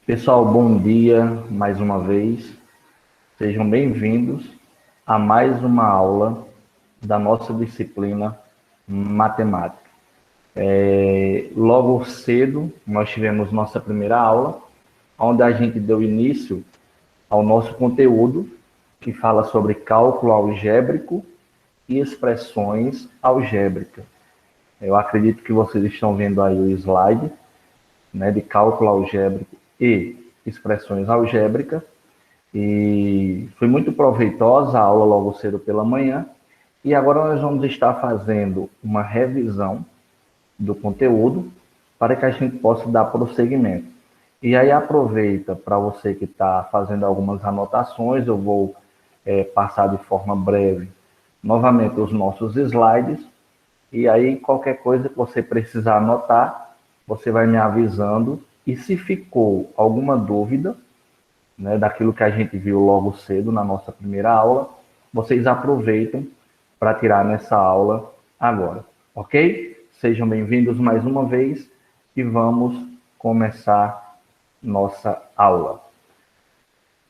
Pessoal, bom dia mais uma vez. Sejam bem-vindos a mais uma aula da nossa disciplina Matemática. Logo cedo, nós tivemos nossa primeira aula, onde a gente deu início ao nosso conteúdo, que fala sobre cálculo algébrico e expressões algébricas. Eu acredito que vocês estão vendo aí o slide, né, de cálculo algébrico e expressões algébricas. E foi muito proveitosa a aula logo cedo pela manhã. E agora nós vamos estar fazendo uma revisão do conteúdo para que a gente possa dar prosseguimento. E aí aproveita para você que está fazendo algumas anotações, eu vou passar de forma breve novamente os nossos slides, e aí qualquer coisa que você precisar anotar, você vai me avisando, e se ficou alguma dúvida, né, daquilo que a gente viu logo cedo na nossa primeira aula, vocês aproveitam para tirar nessa aula agora, ok? Sejam bem-vindos mais uma vez e vamos começar nossa aula.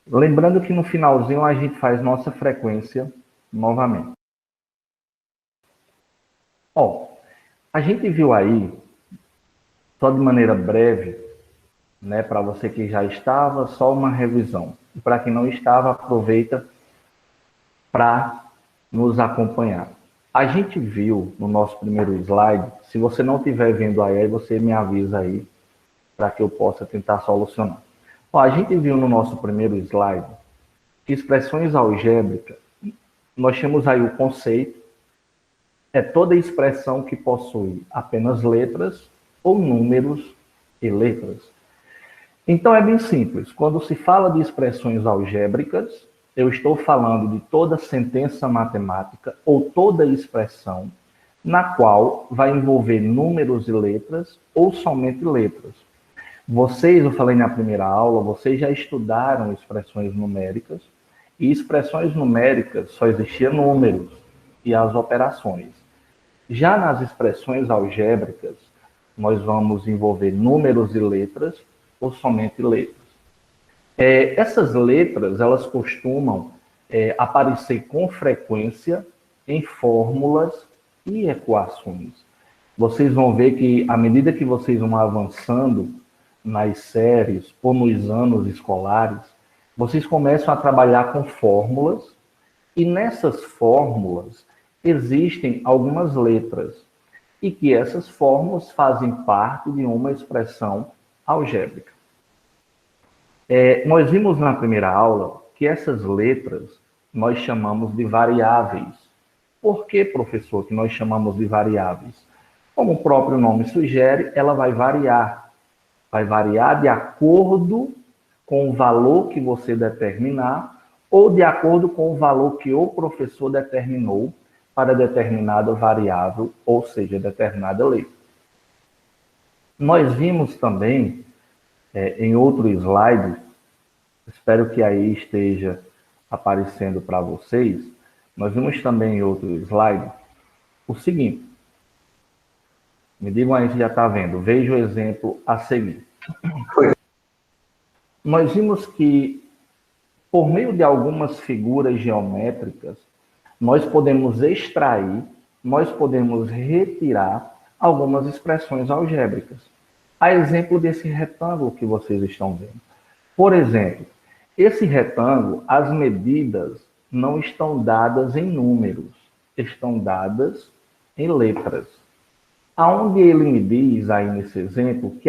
Lembrando que no finalzinho a gente faz nossa frequência novamente. Ó, a gente viu aí, só de maneira breve, né, para você que já estava, só uma revisão. E para quem não estava, aproveita para nos acompanhar. A gente viu no nosso primeiro slide, se você não estiver vendo aí, você me avisa aí, para que eu possa tentar solucionar. Ó, a gente viu no nosso primeiro slide que expressões algébricas, nós temos aí o conceito, é toda expressão que possui apenas letras ou números e letras. Então é bem simples. Quando se fala de expressões algébricas, eu estou falando de toda sentença matemática ou toda expressão na qual vai envolver números e letras ou somente letras. Vocês, eu falei na primeira aula, vocês já estudaram expressões numéricas, e expressões numéricas só existiam números e as operações. Já nas expressões algébricas, nós vamos envolver números e letras ou somente letras. Essas letras, elas costumam aparecer com frequência em fórmulas e equações. Vocês vão ver que, à medida que vocês vão avançando nas séries ou nos anos escolares, vocês começam a trabalhar com fórmulas, e nessas fórmulas existem algumas letras, e que essas fórmulas fazem parte de uma expressão algébrica. Nós vimos na primeira aula que essas letras nós chamamos de variáveis. Por que, professor, que nós chamamos de variáveis? Como o próprio nome sugere, ela vai variar. Vai variar de acordo com o valor que você determinar ou de acordo com o valor que o professor determinou para determinada variável, ou seja, determinada letra. Nós vimos também, em outro slide, espero que aí esteja aparecendo para vocês, nós vimos também em outro slide o seguinte. Me digam aí se já está vendo. Veja o exemplo a seguir. Nós vimos que, por meio de algumas figuras geométricas, nós podemos extrair, nós podemos retirar algumas expressões algébricas. A exemplo desse retângulo que vocês estão vendo. Por exemplo, esse retângulo, as medidas não estão dadas em números, estão dadas em letras. Aonde ele me diz aí nesse exemplo que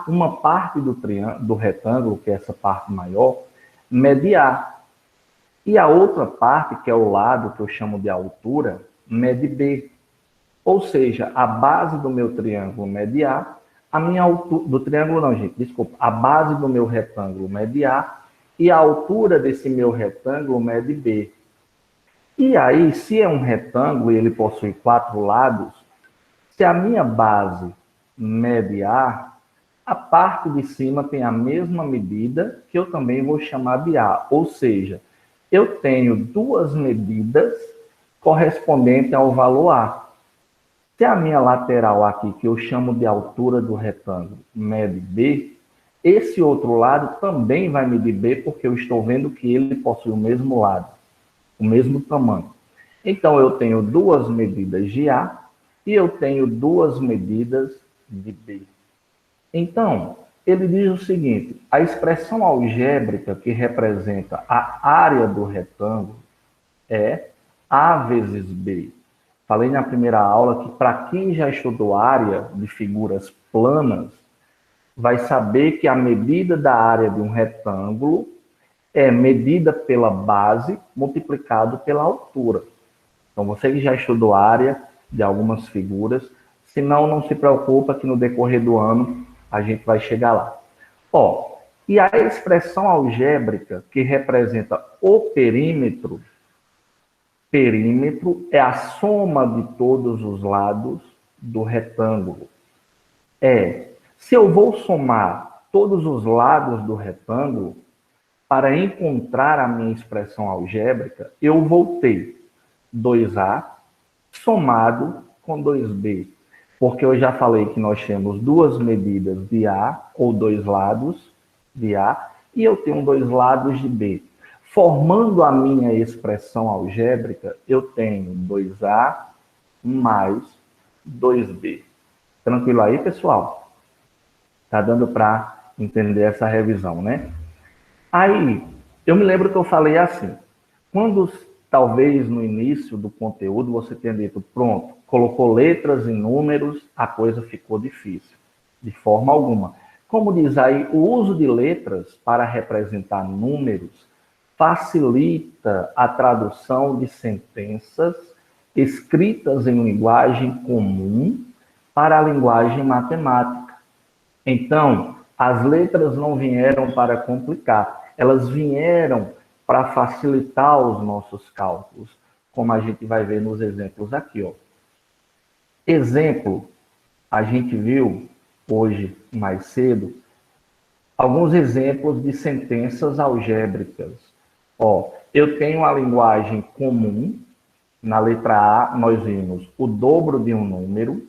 uma parte do retângulo, que é essa parte maior, mede A. E a outra parte, que é o lado que eu chamo de altura, mede B. Ou seja, a base do meu triângulo mede A, a minha altura, do triângulo não, gente, desculpa, a base do meu retângulo mede A e a altura desse meu retângulo mede B. E aí, se é um retângulo e ele possui 4 lados, se a minha base mede a parte de cima tem a mesma medida que eu também vou chamar de A. Ou seja, eu tenho duas medidas correspondentes ao valor A. Se a minha lateral aqui, que eu chamo de altura do retângulo, mede B, esse outro lado também vai medir B, porque eu estou vendo que ele possui o mesmo lado, o mesmo tamanho. Então, eu tenho duas medidas de A e eu tenho duas medidas de B. Então, ele diz o seguinte: a expressão algébrica que representa a área do retângulo é A vezes B. Falei na primeira aula que para quem já estudou área de figuras planas, vai saber que a medida da área de um retângulo é medida pela base multiplicado pela altura. Então, você que já estudou área de algumas figuras, se não se preocupa que no decorrer do ano a gente vai chegar lá. Ó, e a expressão algébrica que representa o perímetro é a soma de todos os lados do retângulo. Se eu vou somar todos os lados do retângulo, para encontrar a minha expressão algébrica, eu vou ter 2A somado com 2B. Porque eu já falei que nós temos duas medidas de A, ou dois lados de A, e eu tenho dois lados de B. Formando a minha expressão algébrica, eu tenho 2A mais 2B. Tranquilo aí, pessoal? Tá dando para entender essa revisão, né? Aí, eu me lembro que eu falei assim, quando talvez no início do conteúdo você tenha dito, pronto, colocou letras e números, a coisa ficou difícil, de forma alguma. Como diz aí, o uso de letras para representar números facilita a tradução de sentenças escritas em linguagem comum para a linguagem matemática. Então, as letras não vieram para complicar, elas vieram para facilitar os nossos cálculos, como a gente vai ver nos exemplos aqui, ó. Exemplo, a gente viu hoje mais cedo alguns exemplos de sentenças algébricas. Ó, eu tenho a linguagem comum, na letra A nós vimos o dobro de um número,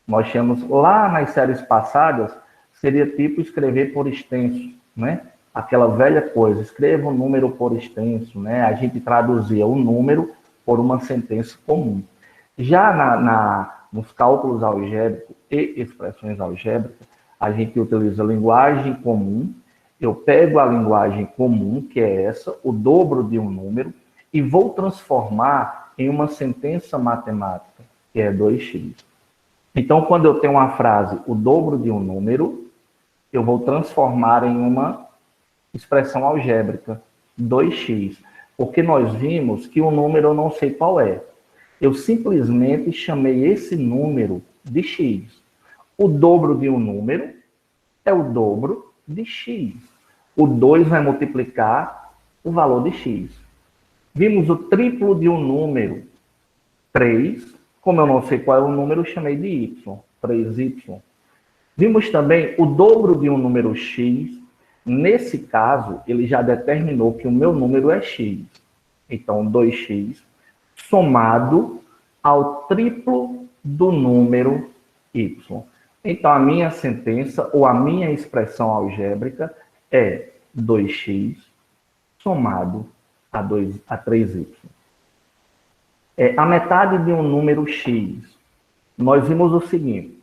nós tínhamos lá nas séries passadas, seria tipo escrever por extenso, né? Aquela velha coisa, escreva um número por extenso, né? A gente traduzia o número por uma sentença comum. Já nos cálculos algébricos e expressões algébricas, a gente utiliza linguagem comum. Eu pego a linguagem comum, que é essa, o dobro de um número, e vou transformar em uma sentença matemática, que é 2x. Então, quando eu tenho uma frase, o dobro de um número, eu vou transformar em uma expressão algébrica, 2x. Porque nós vimos que o número eu não sei qual é. Eu simplesmente chamei esse número de x. O dobro de um número é o dobro de x. O 2 vai multiplicar o valor de x. Vimos o triplo de um número, 3. Como eu não sei qual é o número, eu chamei de y, 3y. Vimos também o dobro de um número x. Nesse caso, ele já determinou que o meu número é x. Então, 2x somado ao triplo do número y. Então, a minha sentença, ou a minha expressão algébrica, é 2x somado a 3y. A metade de um número x. Nós vimos o seguinte,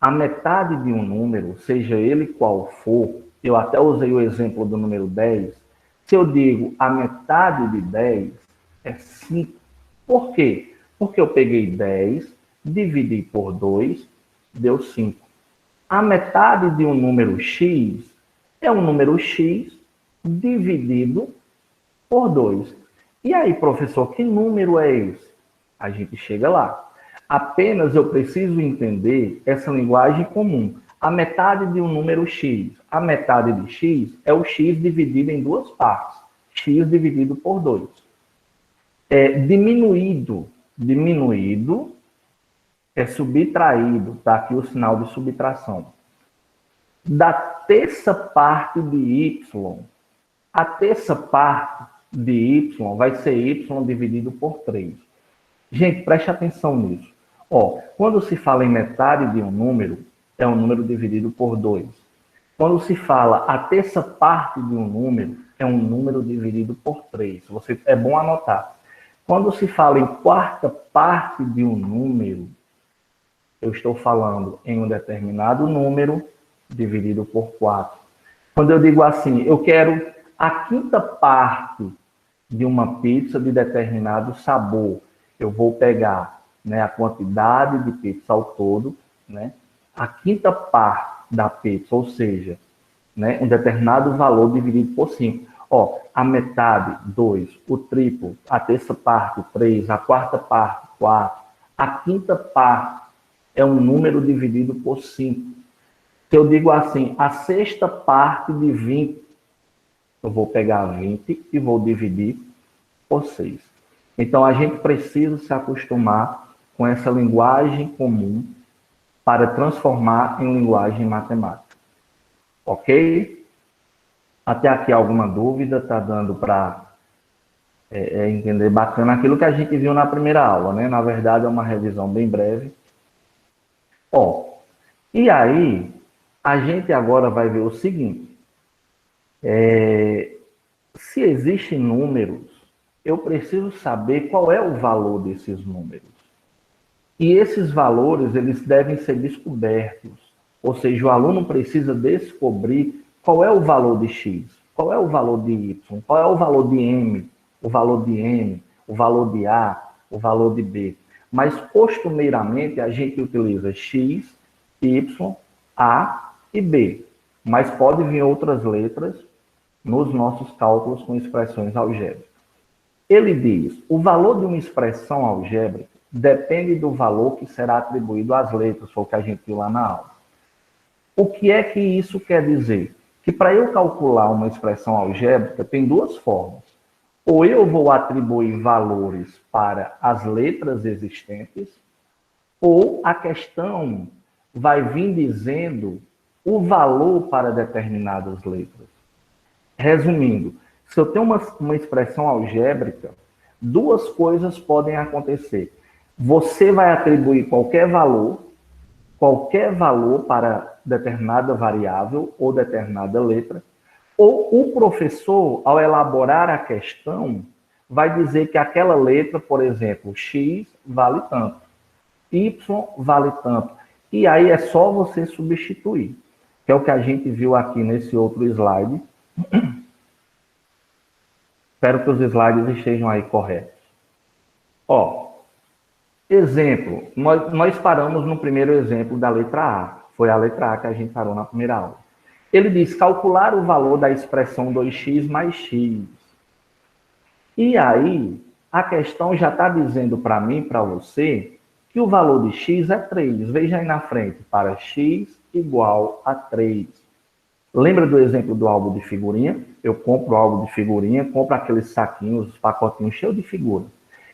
a metade de um número, seja ele qual for, eu até usei o exemplo do número 10, se eu digo a metade de 10 é 5. Por quê? Porque eu peguei 10, dividi por 2, deu 5. A metade de um número x é um número x dividido por 2. E aí, professor, que número é esse? A gente chega lá. Apenas eu preciso entender essa linguagem comum. A metade de um número x. A metade de x é o x dividido em duas partes. X dividido por 2. Diminuído é subtraído. Está aqui o sinal de subtração. Da terça parte de y, a terça parte de y vai ser y dividido por 3. Gente, preste atenção nisso. Ó, quando se fala em metade de um número, é um número dividido por 2. Quando se fala a terça parte de um número, é um número dividido por 3. É bom anotar. Quando se fala em quarta parte de um número, eu estou falando em um determinado número dividido por 4. Quando eu digo assim, eu quero a quinta parte de uma pizza de determinado sabor, eu vou pegar, né, a quantidade de pizza ao todo, né, a quinta parte da pizza, ou seja, né, um determinado valor dividido por 5. Ó, a metade, 2, o triplo, a terça parte, 3, a quarta parte, 4, a quinta parte é um número dividido por 5. Se eu digo assim, a sexta parte de 20, eu vou pegar 20 e vou dividir por 6. Então, a gente precisa se acostumar com essa linguagem comum para transformar em linguagem matemática. Ok? Até aqui alguma dúvida? Está dando para entender bacana aquilo que a gente viu na primeira aula, né? Na verdade, é uma revisão bem breve. Ó, e aí, a gente agora vai ver o seguinte. Se existem números, eu preciso saber qual é o valor desses números. E esses valores, eles devem ser descobertos. Ou seja, o aluno precisa descobrir qual é o valor de X, qual é o valor de Y, qual é o valor de M, o valor de N, o valor de A, o valor de B. Mas, costumeiramente, a gente utiliza X, Y, A e B. Mas pode vir outras letras nos nossos cálculos com expressões algébricas. Ele diz, o valor de uma expressão algébrica depende do valor que será atribuído às letras, foi o que a gente viu lá na aula. O que é que isso quer dizer? Que para eu calcular uma expressão algébrica, tem duas formas. Ou eu vou atribuir valores para as letras existentes, ou a questão vai vir dizendo o valor para determinadas letras. Resumindo, se eu tenho uma expressão algébrica, duas coisas podem acontecer. Você vai atribuir qualquer valor para determinada variável ou determinada letra, ou o professor, ao elaborar a questão, vai dizer que aquela letra, por exemplo, X vale tanto, Y vale tanto. E aí é só você substituir, que é o que a gente viu aqui nesse outro slide. Espero que os slides estejam aí corretos. Ó, exemplo, nós paramos no primeiro exemplo da letra A. Foi a letra A que a gente parou na primeira aula. Ele diz calcular o valor da expressão 2x mais x. E aí, a questão já está dizendo para mim, para você, que o valor de x é 3. Veja aí na frente, para x igual a 3. Lembra do exemplo do álbum de figurinha? Eu compro o álbum de figurinha, compro aqueles saquinhos, os pacotinhos cheios de figuras.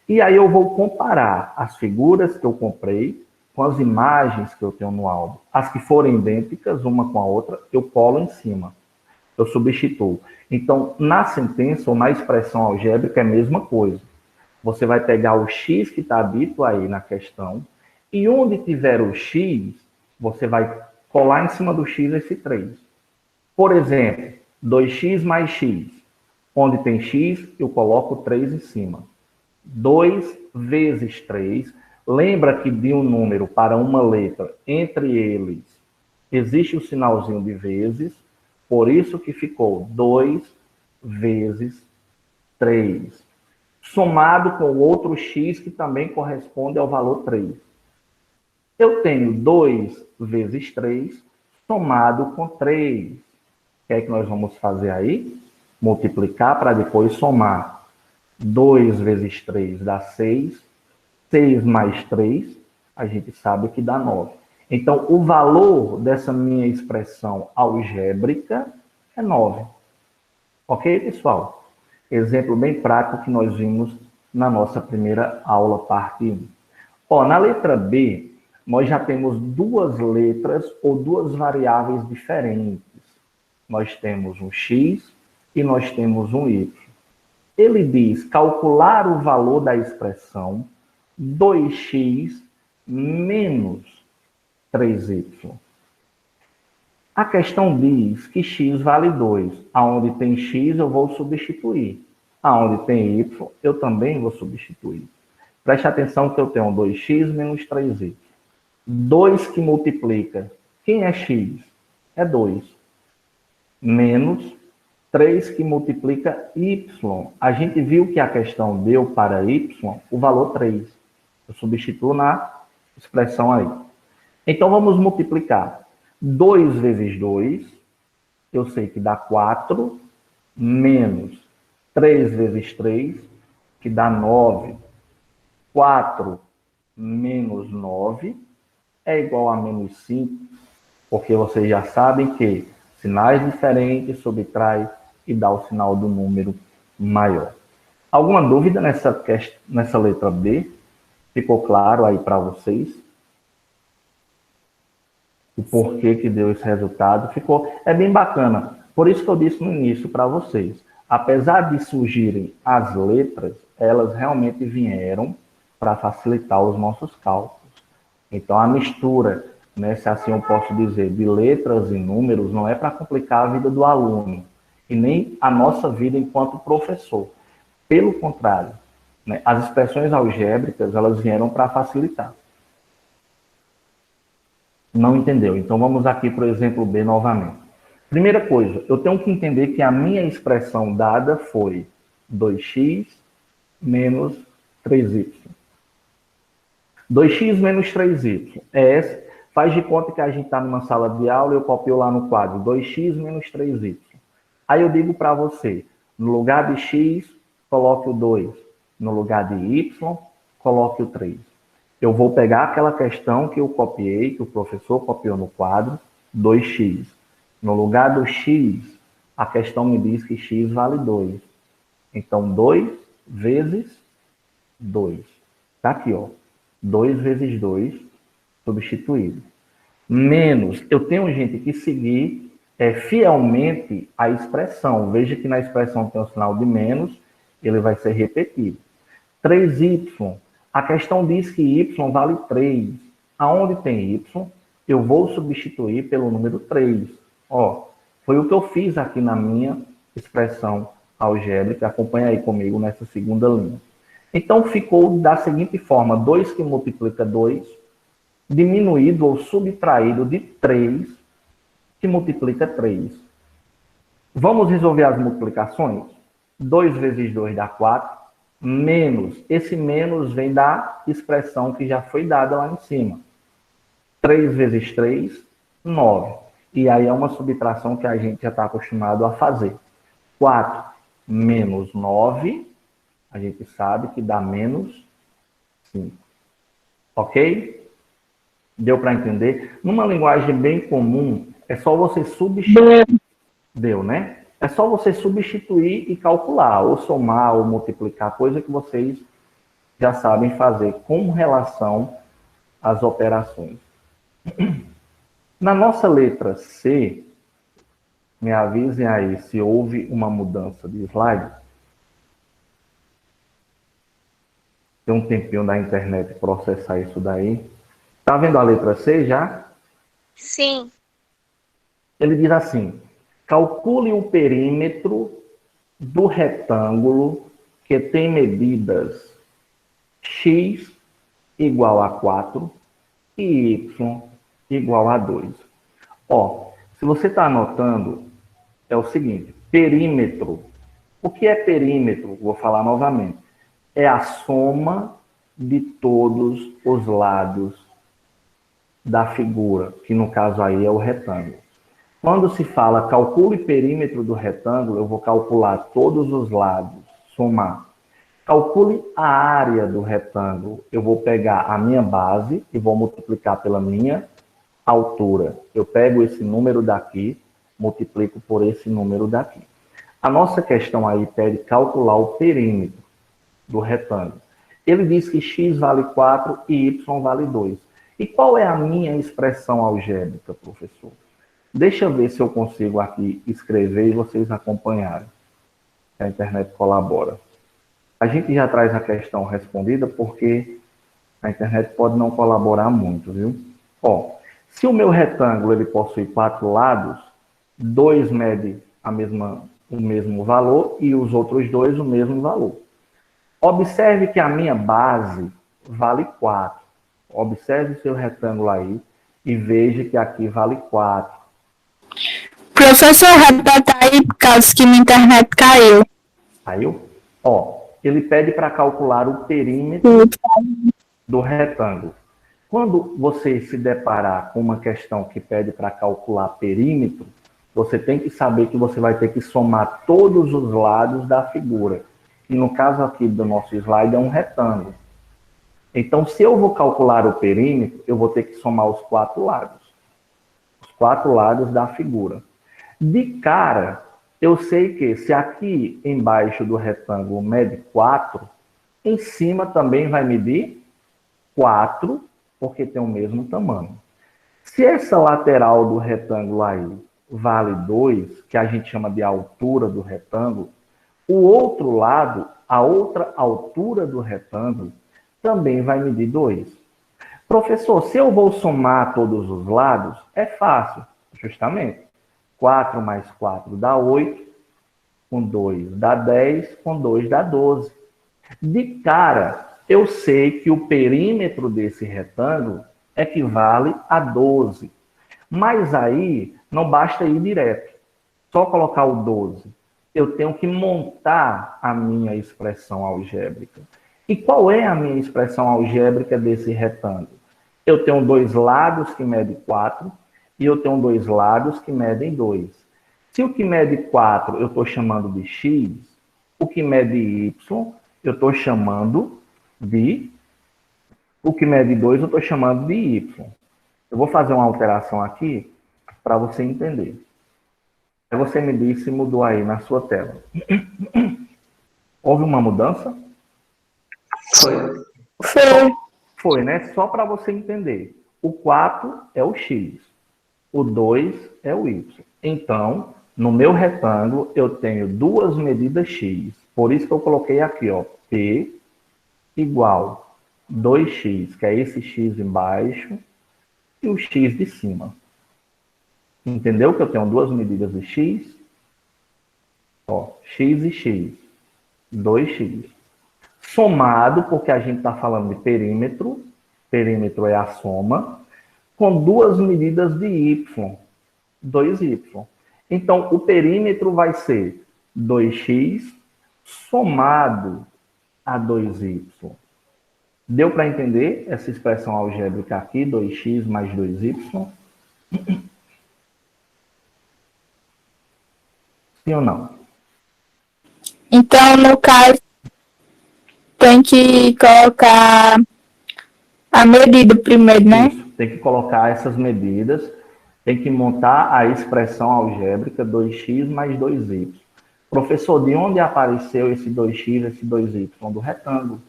E aí eu vou comparar as figuras que eu comprei com as imagens que eu tenho no álbum. As que forem idênticas, uma com a outra, eu colo em cima. Eu substituo. Então, na sentença ou na expressão algébrica é a mesma coisa. Você vai pegar o x que está dito aí na questão, e onde tiver o x, você vai colar em cima do x esse 3. Por exemplo, 2x mais x. Onde tem x, eu coloco 3 em cima. 2 vezes 3. Lembra que de um número para uma letra, entre eles, existe o sinalzinho de vezes. Por isso que ficou 2 vezes 3. Somado com o outro x, que também corresponde ao valor 3. Eu tenho 2 vezes 3, somado com 3. O que é que nós vamos fazer aí? Multiplicar para depois somar. 2 vezes 3 dá 6. 6 mais 3, a gente sabe que dá 9. Então, o valor dessa minha expressão algébrica é 9. Ok, pessoal? Exemplo bem prático que nós vimos na nossa primeira aula, parte 1. Ó, na letra B, nós já temos duas letras ou duas variáveis diferentes. Nós temos um x e nós temos um y. Ele diz calcular o valor da expressão 2x menos 3y. A questão diz que x vale 2. Aonde tem x, eu vou substituir. Aonde tem y, eu também vou substituir. Preste atenção que eu tenho 2x menos 3y. 2 que multiplica. Quem é x? É 2. Menos 3 que multiplica y. A gente viu que a questão deu para y o valor 3. Eu substituo na expressão aí. Então, vamos multiplicar. 2 vezes 2, eu sei que dá 4, menos 3 vezes 3, que dá 9. 4 menos 9 é igual a menos 5, porque vocês já sabem que sinais diferentes subtrai e dá o sinal do número maior. Alguma dúvida nessa letra B? Ficou claro aí para vocês? O porquê que deu esse resultado? É bem bacana. Por isso que eu disse no início para vocês. Apesar de surgirem as letras, elas realmente vieram para facilitar os nossos cálculos. Então, a mistura, né, se assim eu posso dizer, de letras e números, não é para complicar a vida do aluno, e nem a nossa vida enquanto professor. Pelo contrário, né, as expressões algébricas, elas vieram para facilitar. Não entendeu? Então, vamos aqui para o exemplo B novamente. Primeira coisa, eu tenho que entender que a minha expressão dada foi 2x menos 3y. 2x menos 3y. Faz de conta que a gente está numa sala de aula e eu copio lá no quadro 2x menos 3y. Aí eu digo para você, no lugar de x, coloque o 2. No lugar de y, coloque o 3. Eu vou pegar aquela questão que eu copiei, que o professor copiou no quadro, 2x. No lugar do x, a questão me diz que x vale 2. Então, 2 vezes 2. Está aqui, ó. 2 vezes 2, substituído. Menos, eu tenho, gente, que seguir fielmente a expressão. Veja que na expressão tem o sinal de menos, ele vai ser repetido. 3y. A questão diz que y vale 3. Aonde tem y, eu vou substituir pelo número 3. Ó, foi o que eu fiz aqui na minha expressão algébrica. Acompanha aí comigo nessa segunda linha. Então, ficou da seguinte forma. 2 que multiplica 2, diminuído ou subtraído de 3, que multiplica 3. Vamos resolver as multiplicações? 2 vezes 2 dá 4. Menos, esse menos vem da expressão que já foi dada lá em cima. 3 vezes 3, 9. E aí é uma subtração que a gente já está acostumado a fazer. 4 menos 9, a gente sabe que dá menos 5. Ok? Deu para entender? Numa linguagem bem comum, é só você substituir. Deu, né? É só você substituir e calcular, ou somar, ou multiplicar, coisa que vocês já sabem fazer com relação às operações. Na nossa letra C, me avisem aí se houve uma mudança de slide. Tem um tempinho da internet processar isso daí. Tá vendo a letra C já? Sim. Ele diz assim: calcule o perímetro do retângulo que tem medidas x igual a 4 e y igual a 2. Ó, se você está anotando, é o seguinte: perímetro. O que é perímetro? Vou falar novamente. É a soma de todos os lados da figura, que no caso aí é o retângulo. Quando se fala calcule perímetro do retângulo, eu vou calcular todos os lados, somar. Calcule a área do retângulo. Eu vou pegar a minha base e vou multiplicar pela minha altura. Eu pego esse número daqui, multiplico por esse número daqui. A nossa questão aí pede calcular o perímetro do retângulo. Ele diz que x vale 4 e y vale 2. E qual é a minha expressão algébrica, professor? Deixa eu ver se eu consigo aqui escrever e vocês acompanharem. A internet colabora. A gente já traz a questão respondida porque a internet pode não colaborar muito, viu? Ó, Se o meu retângulo ele possui 4 lados, 2 mede o mesmo valor e os outros 2 o mesmo valor. Observe que a minha base vale 4. Observe o seu retângulo aí e veja que aqui vale 4. Professor, repete aí, por causa que minha internet caiu. Caiu? Ó, ele pede para calcular o perímetro do retângulo. Quando você se deparar com uma questão que pede para calcular perímetro, você tem que saber que você vai ter que somar todos os lados da figura. E no caso aqui do nosso slide é um retângulo. Então, se eu vou calcular o perímetro, eu vou ter que somar os 4 lados. Os 4 lados da figura. De cara, eu sei que se aqui embaixo do retângulo mede 4, em cima também vai medir 4, porque tem o mesmo tamanho. Se essa lateral do retângulo aí vale 2, que a gente chama de altura do retângulo, o outro lado, a outra altura do retângulo, também vai medir 2. Professor, se eu vou somar todos os lados, é fácil, justamente. 4 mais 4 dá 8, com 2 dá 10, com 2 dá 12. De cara, eu sei que o perímetro desse retângulo equivale a 12. Mas aí, não basta ir direto. Só colocar o 12. Eu tenho que montar a minha expressão algébrica. E qual é a minha expressão algébrica desse retângulo? Eu tenho 2 lados que medem 4 e eu tenho 2 lados que medem 2. Se o que mede 4 eu estou chamando de x, o que mede y eu estou chamando de... O que mede 2 eu estou chamando de y. Eu vou fazer uma alteração aqui para você entender. Aí você me diz se mudou aí na sua tela. Houve uma mudança? Foi. Foi, né? Só para você entender. O 4 é o x. O 2 é o y. Então, no meu retângulo, eu tenho 2 medidas x. Por isso que eu coloquei aqui, ó, P igual 2x, que é esse x embaixo, e o x de cima. Entendeu que eu tenho 2 medidas de x? Ó, x e x. 2x. Somado, porque a gente está falando de perímetro. Perímetro é a soma. Com 2 medidas de y. 2y. Então, o perímetro vai ser 2x somado a 2y. Deu para entender essa expressão algébrica aqui, 2x mais 2y? Sim ou não? Então, no caso, tem que colocar a medida primeiro, né? Isso, tem que colocar essas medidas, tem que montar a expressão algébrica 2x mais 2y. Professor, de onde apareceu esse 2x, esse 2y? Do retângulo.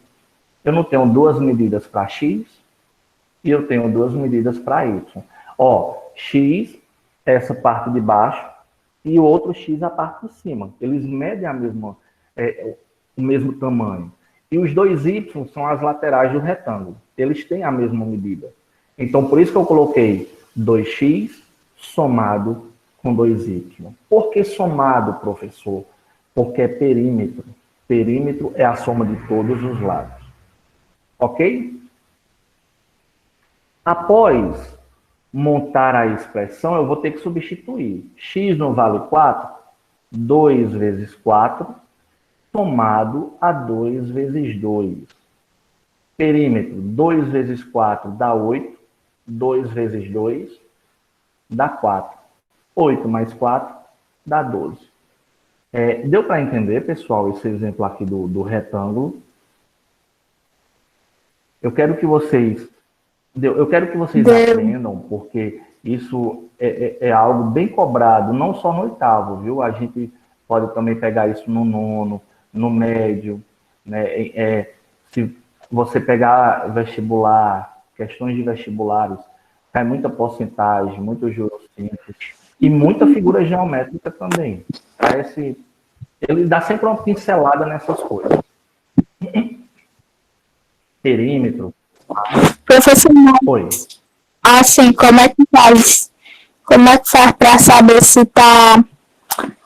Eu não tenho 2 medidas para x e eu tenho 2 medidas para y. Ó, x, essa parte de baixo, e o outro x, a parte de cima. Eles medem o mesmo tamanho. E os 2y são as laterais do retângulo. Eles têm a mesma medida. Então, por isso que eu coloquei 2x somado com 2y. Por que somado, professor? Porque é perímetro. Perímetro é a soma de todos os lados. Ok? Após montar a expressão, eu vou ter que substituir. X não vale 4? 2 vezes 4, somado a 2 vezes 2. Perímetro, 2 vezes 4 dá 8. 2 vezes 2 dá 4. 8 mais 4 dá 12. Deu para entender, pessoal, esse exemplo aqui do retângulo? Eu quero que vocês aprendam, porque isso é algo bem cobrado, não só no oitavo, viu? A gente pode também pegar isso no nono, no médio, né? Se você pegar vestibular, questões de vestibulares, cai muita porcentagem, muito juros simples e muita figura geométrica também. Ele dá sempre uma pincelada nessas coisas. Perímetro. Professor, Oi. Assim, como é que faz? Como é que faz para saber se está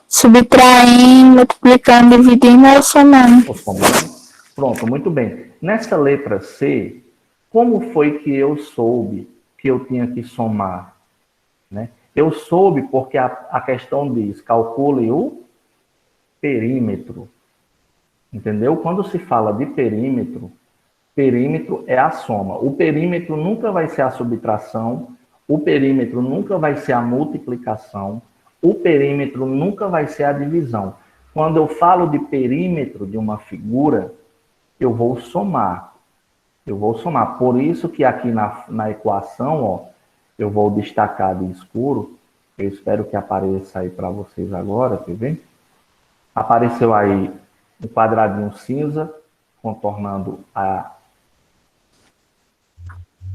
subtraindo, multiplicando, dividindo ou somando? Ou somando. Pronto, muito bem. Nessa letra C, como foi que eu soube que eu tinha que somar? Né? Eu soube porque a questão diz, calcule o perímetro. Entendeu? Quando se fala de perímetro, perímetro é a soma. O perímetro nunca vai ser a subtração, o perímetro nunca vai ser a multiplicação, o perímetro nunca vai ser a divisão. Quando eu falo de perímetro de uma figura, eu vou somar. Eu vou somar. Por isso que aqui na equação, ó, eu vou destacar de escuro. Eu espero que apareça aí para vocês agora, quer ver? Apareceu aí um quadradinho cinza, contornando a...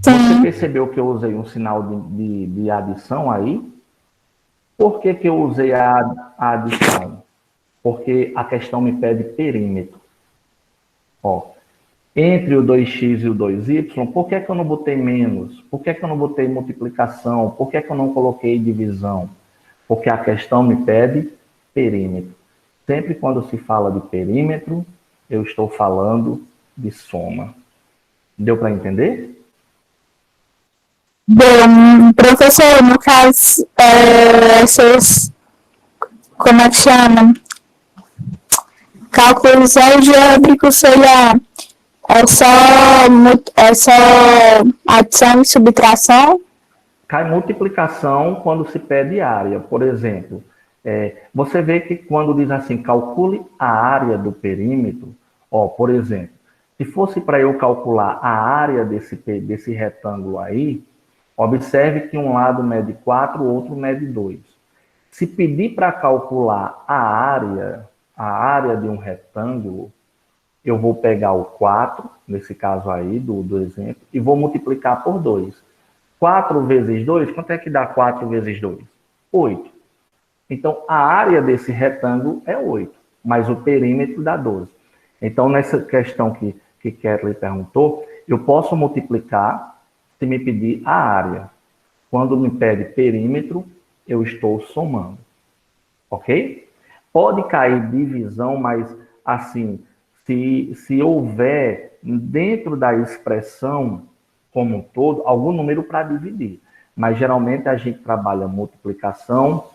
Você percebeu que eu usei um sinal de adição aí? Por que que eu usei a adição? Porque a questão me pede perímetro. Ó, entre o 2x e o 2y, por que que eu não botei menos? Por que que eu não botei multiplicação? Por que que eu não coloquei divisão? Porque a questão me pede perímetro. Sempre quando se fala de perímetro, eu estou falando de soma. Deu para entender? Bom, professor, no caso, essas, como é que chama? Cálculos algébricos, sei lá, é só adição e subtração? Cai multiplicação quando se pede área. Por exemplo, você vê que quando diz assim, calcule a área do perímetro, ó, por exemplo, se fosse para eu calcular a área desse retângulo aí, observe que um lado mede 4, o outro mede 2. Se pedir para calcular a área de um retângulo, eu vou pegar o 4, nesse caso aí, do exemplo, e vou multiplicar por 2. 4 vezes 2, quanto é que dá 4 vezes 2? 8. Então, a área desse retângulo é 8, mas o perímetro dá 12. Então, nessa questão que Kathleen perguntou, eu posso multiplicar se me pedir a área. Quando me pede perímetro, eu estou somando. Ok? Pode cair divisão, mas, assim, se houver dentro da expressão como um todo, algum número para dividir. Mas, geralmente, a gente trabalha multiplicação,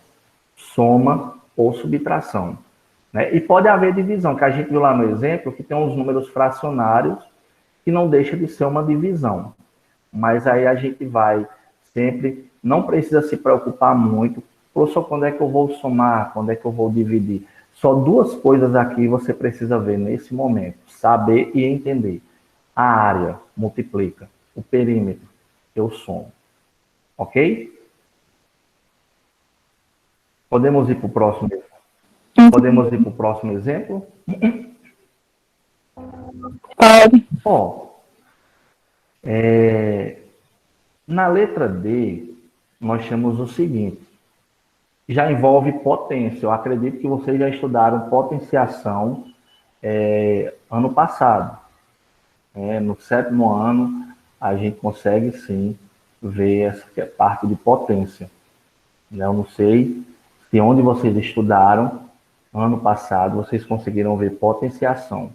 soma ou subtração. Né? E pode haver divisão, que a gente viu lá no exemplo, que tem uns números fracionários que não deixa de ser uma divisão. Mas aí a gente vai sempre, não precisa se preocupar muito, professor, quando é que eu vou somar, quando é que eu vou dividir? Só duas coisas aqui você precisa ver nesse momento, saber e entender. A área multiplica, o perímetro eu somo. Ok? Podemos ir para o próximo exemplo? Podemos ir para o próximo exemplo? Pode. Ó, na letra D, nós temos o seguinte. Já envolve potência. Eu acredito que vocês já estudaram potenciação ano passado. No 7º ano, a gente consegue, sim, ver essa parte de potência. Eu não sei se onde vocês estudaram, ano passado, vocês conseguiram ver potenciação.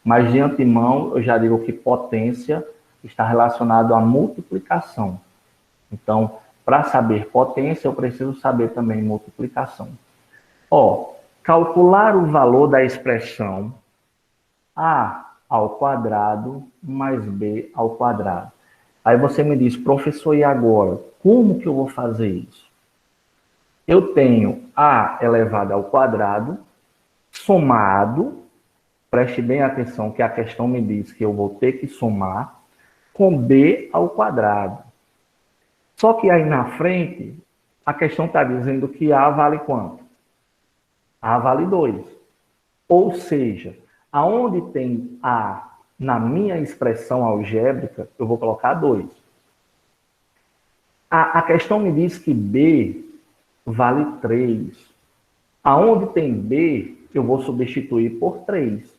Mas, de antemão, eu já digo que potência está relacionado à multiplicação. Então, para saber potência, eu preciso saber também multiplicação. Ó, calcular o valor da expressão A ao quadrado mais B ao quadrado. Aí você me diz, professor, e agora? Como que eu vou fazer isso? Eu tenho A elevado ao quadrado, somado, preste bem atenção que a questão me diz que eu vou ter que somar, com B ao quadrado. Só que aí na frente, a questão está dizendo que A vale quanto? A vale 2. Ou seja, aonde tem A na minha expressão algébrica, eu vou colocar 2. A questão me diz que B vale 3. Aonde tem B, eu vou substituir por 3.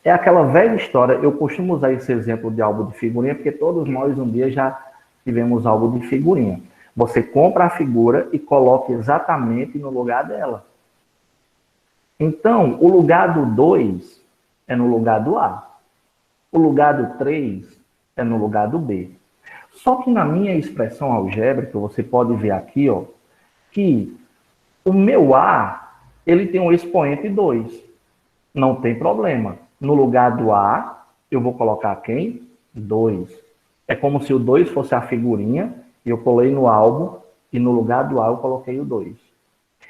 É aquela velha história, eu costumo usar esse exemplo de álbum de figurinha, porque todos nós um dia já tivemos álbum de figurinha. Você compra a figura e coloca exatamente no lugar dela. Então, o lugar do 2 é no lugar do A. O lugar do 3 é no lugar do B. Só que na minha expressão algébrica, você pode ver aqui, ó, que o meu A, ele tem um expoente 2. Não tem problema. No lugar do A, eu vou colocar quem? 2. É como se o 2 fosse a figurinha, e eu colei no álbum, e no lugar do A eu coloquei o 2.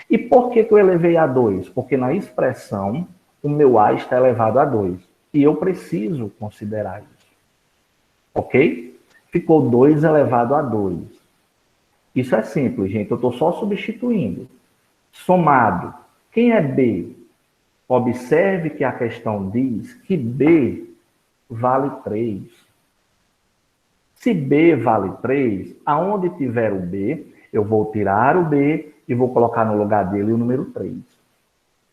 E por que eu elevei a 2? Porque na expressão, o meu A está elevado a 2. E eu preciso considerar isso. Ok? Ficou 2 elevado a 2. Isso é simples, gente. Eu estou só substituindo. Somado. Quem é B? Observe que a questão diz que B vale 3. Se B vale 3, aonde tiver o B, eu vou tirar o B e vou colocar no lugar dele o número 3.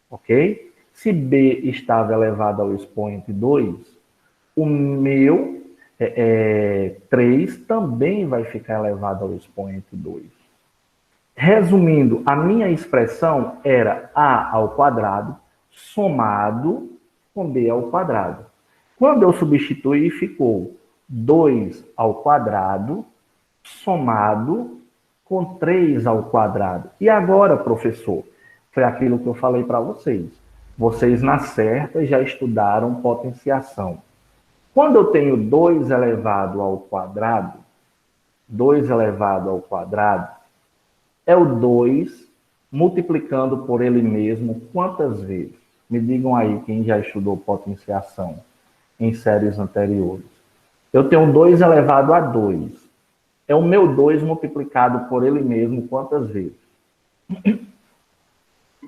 Ok? Se B estava elevado ao expoente 2, o meu 3 também vai ficar elevado ao expoente 2. Resumindo, a minha expressão era A ao quadrado somado com B ao quadrado. Quando eu substituí, ficou 2 ao quadrado somado com 3 ao quadrado. E agora, professor, foi aquilo que eu falei para vocês. Vocês, na certa, já estudaram potenciação. Quando eu tenho 2 elevado ao quadrado, 2 elevado ao quadrado, é o 2 multiplicando por ele mesmo quantas vezes? Me digam aí quem já estudou potenciação em séries anteriores. Eu tenho 2 elevado a 2. É o meu 2 multiplicado por ele mesmo quantas vezes?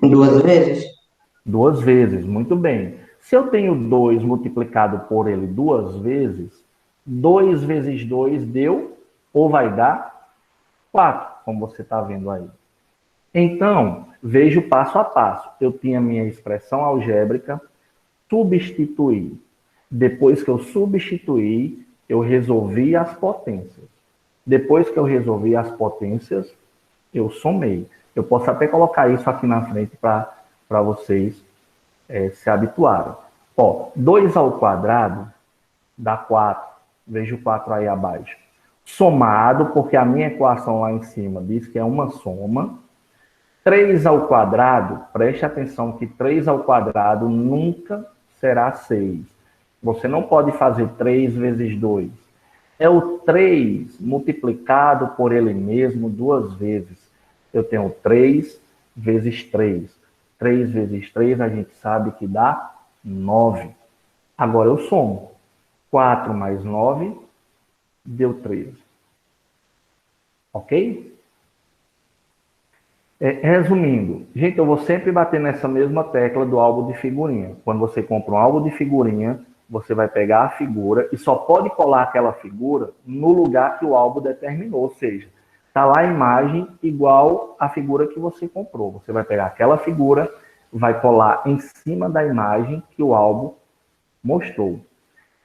2 vezes. 2 vezes, muito bem. Se eu tenho 2 multiplicado por ele 2 vezes, 2 vezes 2 deu, ou vai dar 4, como você está vendo aí. Então, veja o passo a passo. Eu tinha minha expressão algébrica, substituí. Depois que eu substituí, eu resolvi as potências. Depois que eu resolvi as potências, eu somei. Eu posso até colocar isso aqui na frente para vocês se habituarem. Ó, 2 ao quadrado dá 4. Veja o 4 aí abaixo. Somado, porque a minha equação lá em cima diz que é uma soma. 3 ao quadrado, preste atenção que 3 ao quadrado nunca será 6. Você não pode fazer 3 vezes 2. É o 3 multiplicado por ele mesmo 2 vezes. Eu tenho 3 vezes 3. 3 vezes 3 a gente sabe que dá 9. Agora eu somo. 4 mais 9 deu 13. Ok? Resumindo, gente, eu vou sempre bater nessa mesma tecla do álbum de figurinha. Quando você compra um álbum de figurinha, você vai pegar a figura e só pode colar aquela figura no lugar que o álbum determinou. Ou seja, está lá a imagem igual à figura que você comprou. Você vai pegar aquela figura, vai colar em cima da imagem que o álbum mostrou.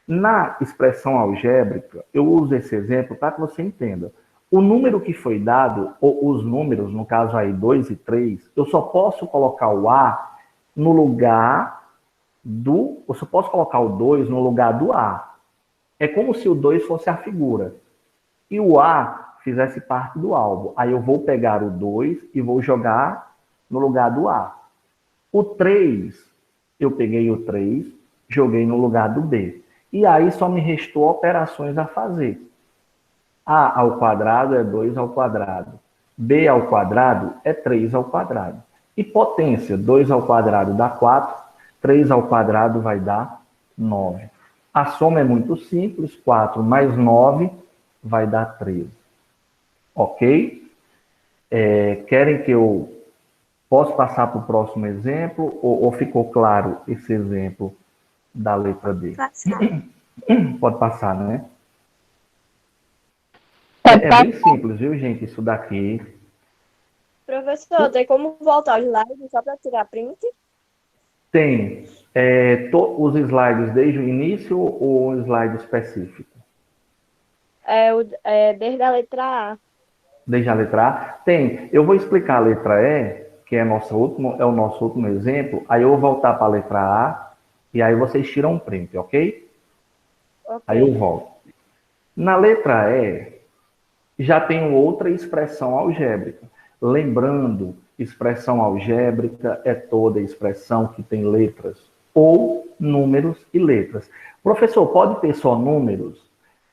Na expressão algébrica, eu uso esse exemplo para que você entenda. O número que foi dado, ou os números, no caso aí 2 e 3, eu só posso colocar o A no lugar do... Eu só posso colocar o 2 no lugar do A. É como se o 2 fosse a figura. E o A fizesse parte do álbum. Aí eu vou pegar o 2 e vou jogar no lugar do A. O 3, eu peguei o 3, joguei no lugar do B. E aí só me restou operações a fazer. A ao quadrado é 2 ao quadrado. B ao quadrado é 3 ao quadrado. E potência, 2 ao quadrado dá 4, 3 ao quadrado vai dar 9. A soma é muito simples, 4 mais 9 vai dar 13. Ok? Querem que eu possa passar para o próximo exemplo ou ficou claro esse exemplo da letra D? Pode passar, né? É bem simples, viu, gente? Isso daqui. Professor, tem como voltar os slides só para tirar print? Tem os slides desde o início ou um slide específico? Desde a letra A. Desde a letra A? Tem. Eu vou explicar a letra E, que é o nosso último exemplo, aí eu vou voltar para a letra A, e aí vocês tiram um print, ok? Aí eu Ok. volto. Na letra E, já tenho outra expressão algébrica. Lembrando, expressão algébrica é toda expressão que tem letras ou números e letras. Professor, pode ter só números?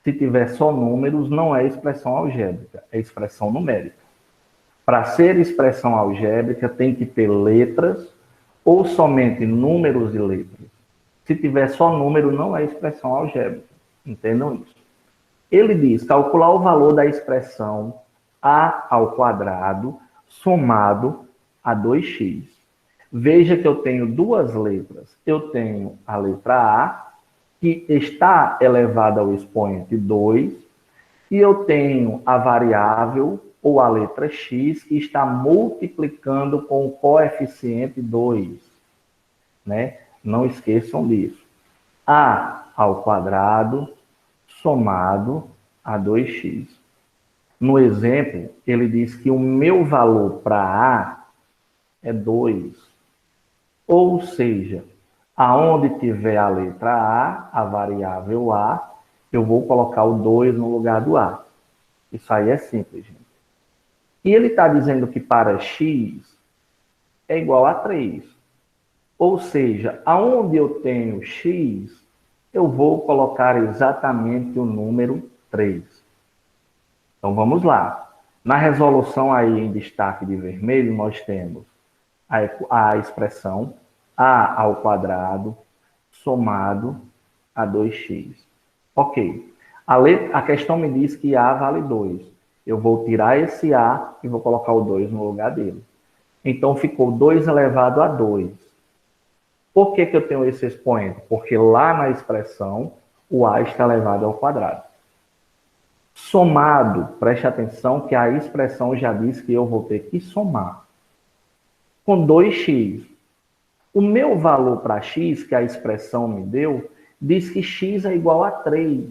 Se tiver só números, não é expressão algébrica, é expressão numérica. Para ser expressão algébrica, tem que ter letras ou somente números e letras. Se tiver só número, não é expressão algébrica. Entendam isso. Ele diz calcular o valor da expressão a ao quadrado somado a 2x. Veja que eu tenho duas letras. Eu tenho a letra A, que está elevada ao expoente 2, e eu tenho a variável, ou a letra x, que está multiplicando com o coeficiente 2. Né? Não esqueçam disso. A ao quadrado somado a 2x. No exemplo, ele diz que o meu valor para A é 2. Ou seja, aonde tiver a letra A variável A, eu vou colocar o 2 no lugar do A. Isso aí é simples, gente. E ele está dizendo que para x é igual a 3. Ou seja, aonde eu tenho x, eu vou colocar exatamente o número 3. Então vamos lá. Na resolução aí em destaque de vermelho, nós temos a expressão a ao quadrado somado a 2x. Ok. A questão me diz que a vale 2. Eu vou tirar esse a e vou colocar o 2 no lugar dele. Então ficou 2 elevado a 2. Por que eu tenho esse expoente? Porque lá na expressão o a está elevado ao quadrado. Somado, preste atenção que a expressão já diz que eu vou ter que somar. Com 2x. O meu valor para x, que a expressão me deu, diz que x é igual a 3.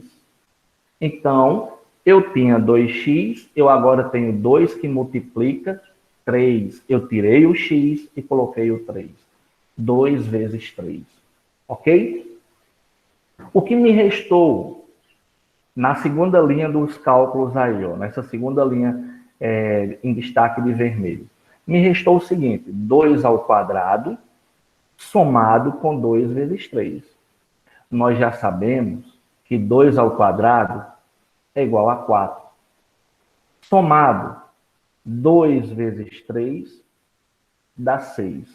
Então, eu tinha 2x, eu agora tenho 2 que multiplica 3. Eu tirei o x e coloquei o 3. 2 vezes 3. Ok? O que me restou na segunda linha dos cálculos aí, ó, nessa segunda linha em destaque de vermelho, me restou o seguinte: 2 ao quadrado somado com 2 vezes 3. Nós já sabemos que 2 ao quadrado é igual a 4. Somado 2 vezes 3 dá 6.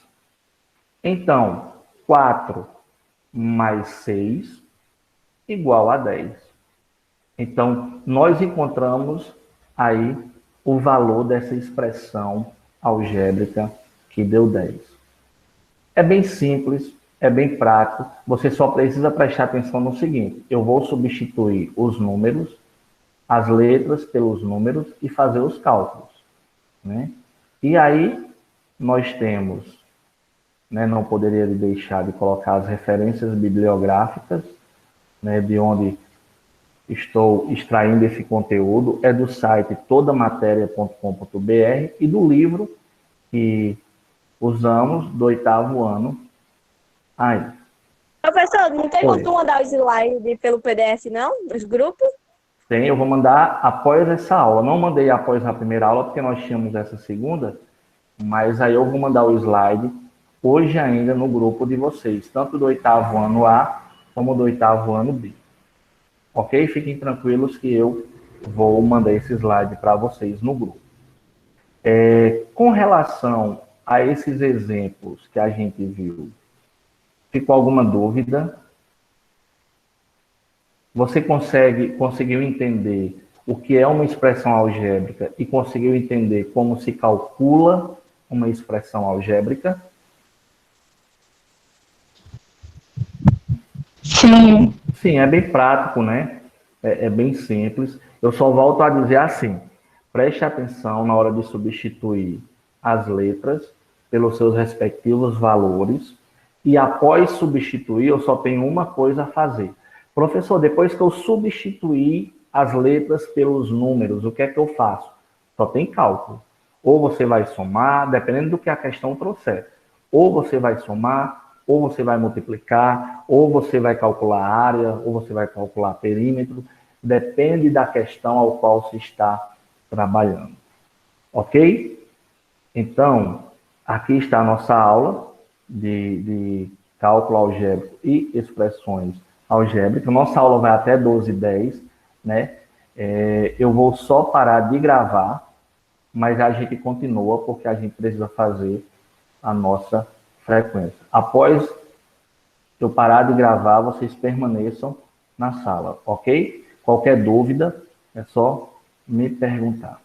Então, 4 mais 6 igual a 10. Então, nós encontramos aí o valor dessa expressão algébrica que deu 10. É bem simples, é bem prático. Você só precisa prestar atenção no seguinte: eu vou substituir os números, as letras pelos números e fazer os cálculos. Né? E aí, nós temos, né, não poderia deixar de colocar as referências bibliográficas, né, de onde estou extraindo esse conteúdo, é do site todamateria.com.br e do livro que usamos do 8º ano. Aí. Professor, não tem como Oi. tu mandar os slides pelo PDF, não? Nos grupos? Tem, eu vou mandar após essa aula. Não mandei após a primeira aula, porque nós tínhamos essa segunda, mas aí eu vou mandar o slide hoje ainda no grupo de vocês, tanto do 8º ano A, como do 8º ano B. Ok? Fiquem tranquilos que eu vou mandar esse slide para vocês no grupo. Com relação a esses exemplos que a gente viu, ficou alguma dúvida? Você conseguiu entender o que é uma expressão algébrica e conseguiu entender como se calcula uma expressão algébrica? Sim. Sim, é bem prático, né? É bem simples. Eu só volto a dizer assim: preste atenção na hora de substituir as letras pelos seus respectivos valores e após substituir, eu só tenho uma coisa a fazer. Professor, depois que eu substituir as letras pelos números, o que é que eu faço? Só tem cálculo. Ou você vai somar, dependendo do que a questão trouxer. Ou você vai somar, ou você vai multiplicar, ou você vai calcular a área, ou você vai calcular perímetro. Depende da questão ao qual se está trabalhando. Ok? Então, aqui está a nossa aula de cálculo algébrico e expressões algébricas. Nossa aula vai até 12h10, né? Eu vou só parar de gravar, mas a gente continua porque a gente precisa fazer a nossa frequência. Após eu parar de gravar, vocês permaneçam na sala, ok? Qualquer dúvida, é só me perguntar.